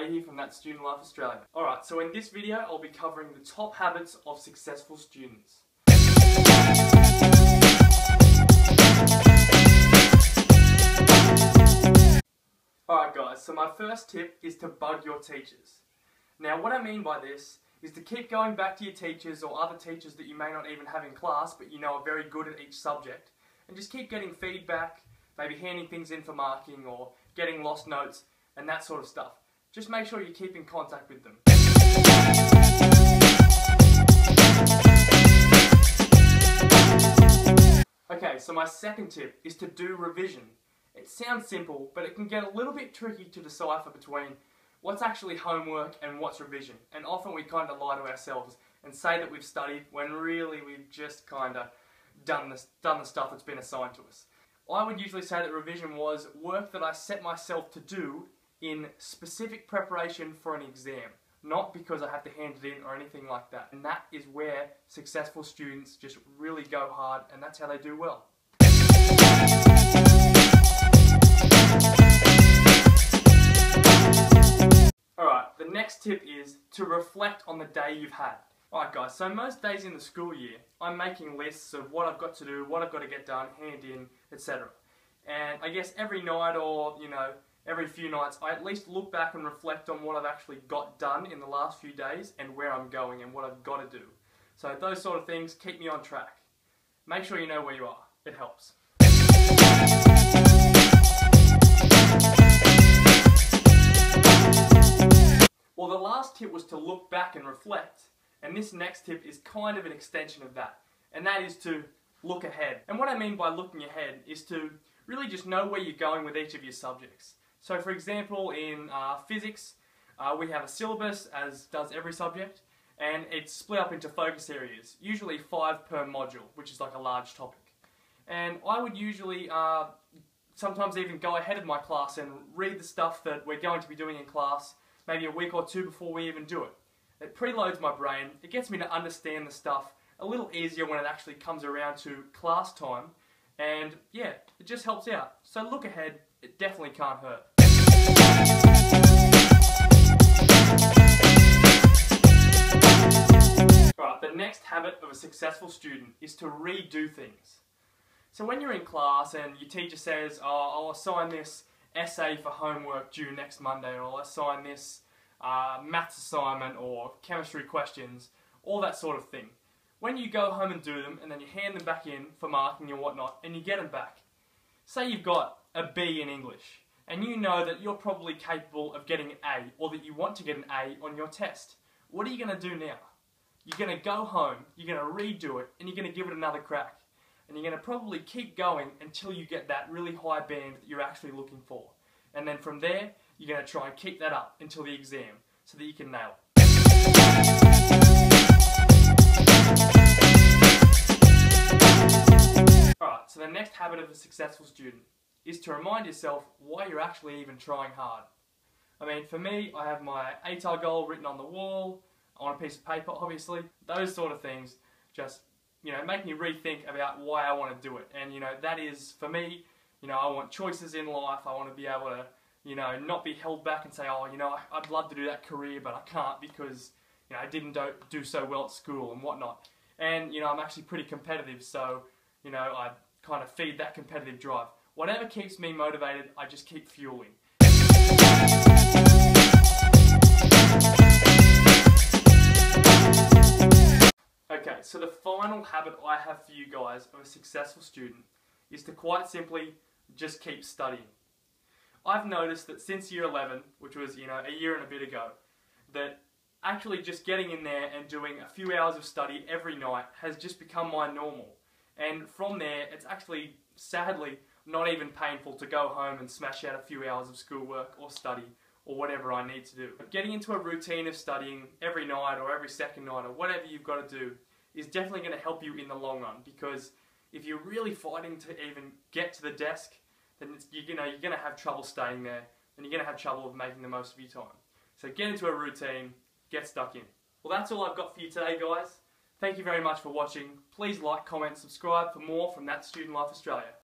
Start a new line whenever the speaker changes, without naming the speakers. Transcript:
Shay here from That Student Life Australia. Alright, so in this video I'll be covering the top habits of successful students. Alright guys, so my first tip is to bug your teachers. Now what I mean by this is to keep going back to your teachers or other teachers that you may not even have in class but you know are very good at each subject, and just keep getting feedback, maybe handing things in for marking or getting lost notes and that sort of stuff. Just make sure you keep in contact with them. Okay, so my second tip is to do revision. It sounds simple, but it can get a little bit tricky to decipher between what's actually homework and what's revision. And often we kind of lie to ourselves and say that we've studied when really we've just kind of done the stuff that's been assigned to us. I would usually say that revision was work that I set myself to do in specific preparation for an exam, not because I have to hand it in or anything like that. And that is where successful students just really go hard, and that's how they do well. Alright, the next tip is to reflect on the day you've had. Alright guys, so most days in the school year, I'm making lists of what I've got to do, what I've got to get done, hand in, etc. And I guess every night or, every few nights, I at least look back and reflect on what I've actually got done in the last few days and where I'm going and what I've got to do. So those sort of things keep me on track. Make sure you know where you are. It helps. Well, the last tip was to look back and reflect, and this next tip is kind of an extension of that, and that is to look ahead. And what I mean by looking ahead is to really just know where you're going with each of your subjects. So for example, in physics, we have a syllabus, as does every subject, and it's split up into focus areas, usually 5 per module, which is like a large topic. And I would usually sometimes even go ahead of my class and read the stuff that we're going to be doing in class, maybe a week or two before we even do it. It preloads my brain, it gets me to understand the stuff a little easier when it actually comes around to class time, and yeah, it just helps out. So look ahead, it definitely can't hurt. Alright, the next habit of a successful student is to redo things. So when you're in class and your teacher says, oh, I'll assign this essay for homework due next Monday, or I'll assign this maths assignment or chemistry questions, all that sort of thing. When you go home and do them and then you hand them back in for marking and whatnot and you get them back, say you've got a B in English and you know that you're probably capable of getting an A, or that you want to get an A on your test. What are you going to do now? You're going to go home, you're going to redo it, and you're going to give it another crack. And you're going to probably keep going until you get that really high band that you're actually looking for. And then from there, you're going to try and keep that up until the exam so that you can nail it. Alright, so the next habit of a successful student is to remind yourself why you're actually even trying hard. I mean, for me, I have my ATAR goal written on the wall, on a piece of paper, obviously. Those sort of things just, make me rethink about why I want to do it. And, that is, for me, I want choices in life. I want to be able to, not be held back and say, oh, I'd love to do that career, but I can't because, I didn't do so well at school and whatnot. And, I'm actually pretty competitive, so, I kind of feed that competitive drive. Whatever keeps me motivated, I just keep fueling. Okay, so the final habit I have for you guys of a successful student is to quite simply just keep studying. I've noticed that since year 11, which was, a year and a bit ago, that actually just getting in there and doing a few hours of study every night has just become my normal. And from there, it's actually, sadly, not even painful to go home and smash out a few hours of schoolwork or study or whatever I need to do. But getting into a routine of studying every night or every second night or whatever you've got to do is definitely going to help you in the long run, because if you're really fighting to even get to the desk, then you're going to have trouble staying there, and you're going to have trouble with making the most of your time. So get into a routine, get stuck in. Well, that's all I've got for you today, guys. Thank you very much for watching. Please like, comment, subscribe for more from That Student Life Australia.